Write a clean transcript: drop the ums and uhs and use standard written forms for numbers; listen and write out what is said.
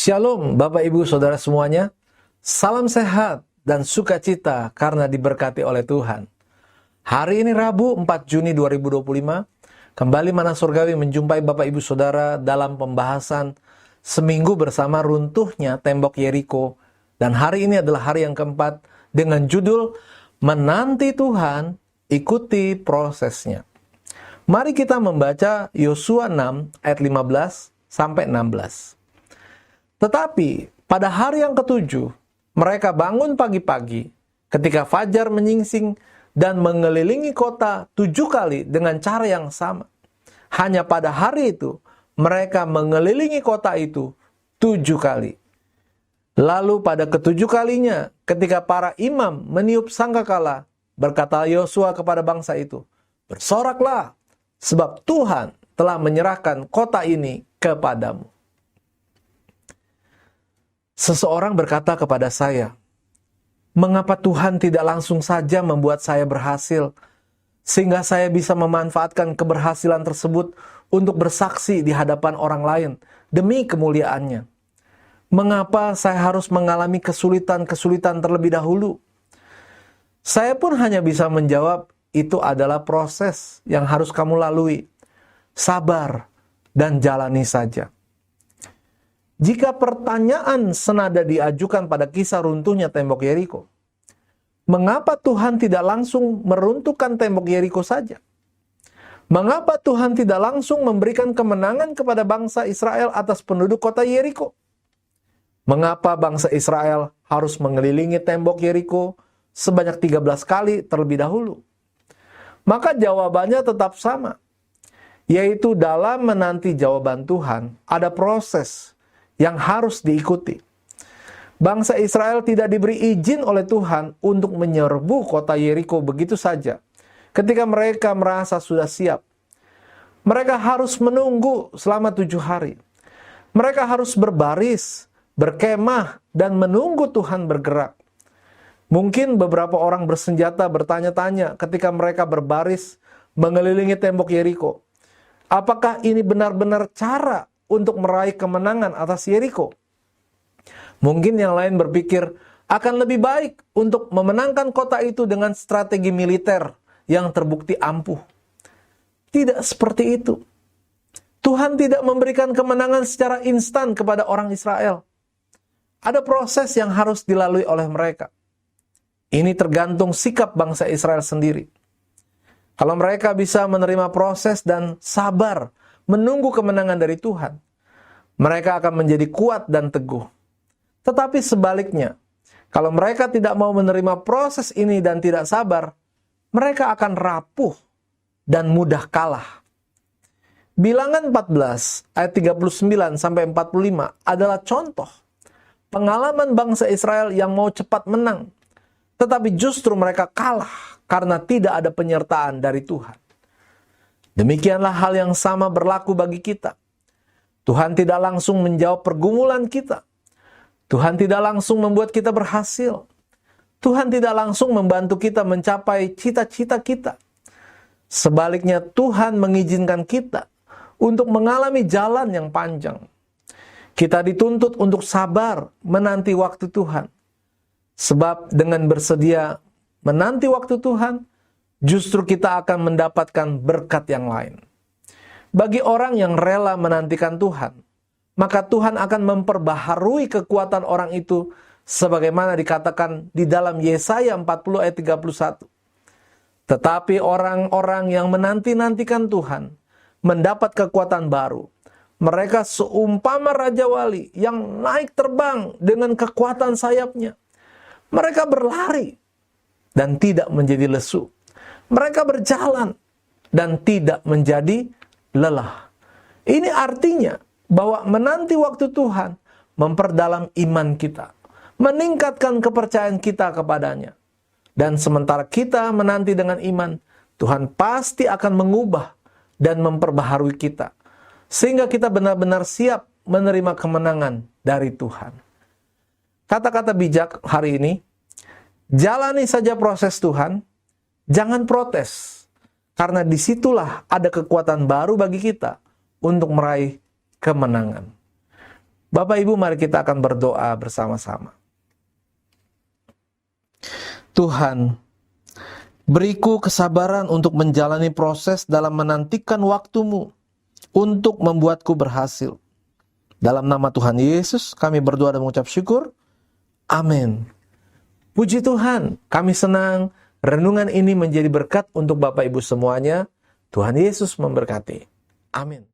Shalom Bapak Ibu Saudara semuanya. Salam sehat dan sukacita karena diberkati oleh Tuhan. Hari ini Rabu 4 Juni 2025. Kembali Mana Surgawi menjumpai Bapak Ibu Saudara dalam pembahasan seminggu bersama runtuhnya tembok Yeriko. Dan hari ini adalah hari yang keempat dengan judul Menanti Tuhan, ikuti prosesnya. Mari kita membaca Yosua 6 ayat 15 sampai 16. Tetapi pada hari yang ketujuh, mereka bangun pagi-pagi ketika fajar menyingsing dan mengelilingi kota 7 kali dengan cara yang sama. Hanya pada hari itu, mereka mengelilingi kota itu 7 kali. Lalu pada ketujuh kalinya, ketika para imam meniup sangkakala, berkata Yosua kepada bangsa itu, "Bersoraklah, sebab Tuhan telah menyerahkan kota ini kepadamu." Seseorang berkata kepada saya, "Mengapa Tuhan tidak langsung saja membuat saya berhasil, sehingga saya bisa memanfaatkan keberhasilan tersebut untuk bersaksi di hadapan orang lain demi kemuliaan-Nya? Mengapa saya harus mengalami kesulitan-kesulitan terlebih dahulu?" Saya pun hanya bisa menjawab, itu adalah proses yang harus kamu lalui. Sabar dan jalani saja. Jika pertanyaan senada diajukan pada kisah runtuhnya tembok Yeriko, mengapa Tuhan tidak langsung meruntuhkan tembok Yeriko saja? Mengapa Tuhan tidak langsung memberikan kemenangan kepada bangsa Israel atas penduduk kota Yeriko? Mengapa bangsa Israel harus mengelilingi tembok Yeriko sebanyak 13 kali terlebih dahulu? Maka jawabannya tetap sama, yaitu dalam menanti jawaban Tuhan, ada proses yang harus diikuti. Bangsa Israel tidak diberi izin oleh Tuhan untuk menyerbu kota Yeriko begitu saja. Ketika mereka merasa sudah siap, mereka harus menunggu selama 7 hari. Mereka harus berbaris, berkemah, dan menunggu Tuhan bergerak. Mungkin beberapa orang bersenjata bertanya-tanya ketika mereka berbaris mengelilingi tembok Yeriko, apakah ini benar-benar cara untuk meraih kemenangan atas Yeriko? Mungkin yang lain berpikir akan lebih baik untuk memenangkan kota itu dengan strategi militer yang terbukti ampuh. Tidak seperti itu. Tuhan tidak memberikan kemenangan secara instan kepada orang Israel. Ada proses yang harus dilalui oleh mereka. Ini tergantung sikap bangsa Israel sendiri. Kalau mereka bisa menerima proses dan sabar menunggu kemenangan dari Tuhan, mereka akan menjadi kuat dan teguh. Tetapi sebaliknya, kalau mereka tidak mau menerima proses ini dan tidak sabar, mereka akan rapuh dan mudah kalah. Bilangan 14 ayat 39 sampai 45 adalah contoh pengalaman bangsa Israel yang mau cepat menang, tetapi justru mereka kalah karena tidak ada penyertaan dari Tuhan. Demikianlah hal yang sama berlaku bagi kita. Tuhan tidak langsung menjawab pergumulan kita. Tuhan tidak langsung membuat kita berhasil. Tuhan tidak langsung membantu kita mencapai cita-cita kita. Sebaliknya, Tuhan mengizinkan kita untuk mengalami jalan yang panjang. Kita dituntut untuk sabar menanti waktu Tuhan. Sebab dengan bersedia menanti waktu Tuhan, justru kita akan mendapatkan berkat yang lain. Bagi orang yang rela menantikan Tuhan, maka Tuhan akan memperbaharui kekuatan orang itu sebagaimana dikatakan di dalam Yesaya 40 ayat 31. Tetapi orang-orang yang menanti-nantikan Tuhan mendapat kekuatan baru. Mereka seumpama Raja Wali yang naik terbang dengan kekuatan sayapnya. Mereka berlari dan tidak menjadi lesu. Mereka berjalan dan tidak menjadi lelah. Ini artinya bahwa menanti waktu Tuhan memperdalam iman kita, meningkatkan kepercayaan kita kepadanya. Dan sementara kita menanti dengan iman, Tuhan pasti akan mengubah dan memperbaharui kita, sehingga kita benar-benar siap menerima kemenangan dari Tuhan. Kata-kata bijak hari ini, jalani saja proses Tuhan, jangan protes, karena disitulah ada kekuatan baru bagi kita untuk meraih kemenangan. Bapak Ibu, mari kita akan berdoa bersama-sama. Tuhan, beriku kesabaran untuk menjalani proses dalam menantikan waktu-Mu untuk membuatku berhasil. Dalam nama Tuhan Yesus, kami berdoa dan mengucap syukur. Amin. Puji Tuhan, kami senang renungan ini menjadi berkat untuk Bapak Ibu semuanya. Tuhan Yesus memberkati. Amin.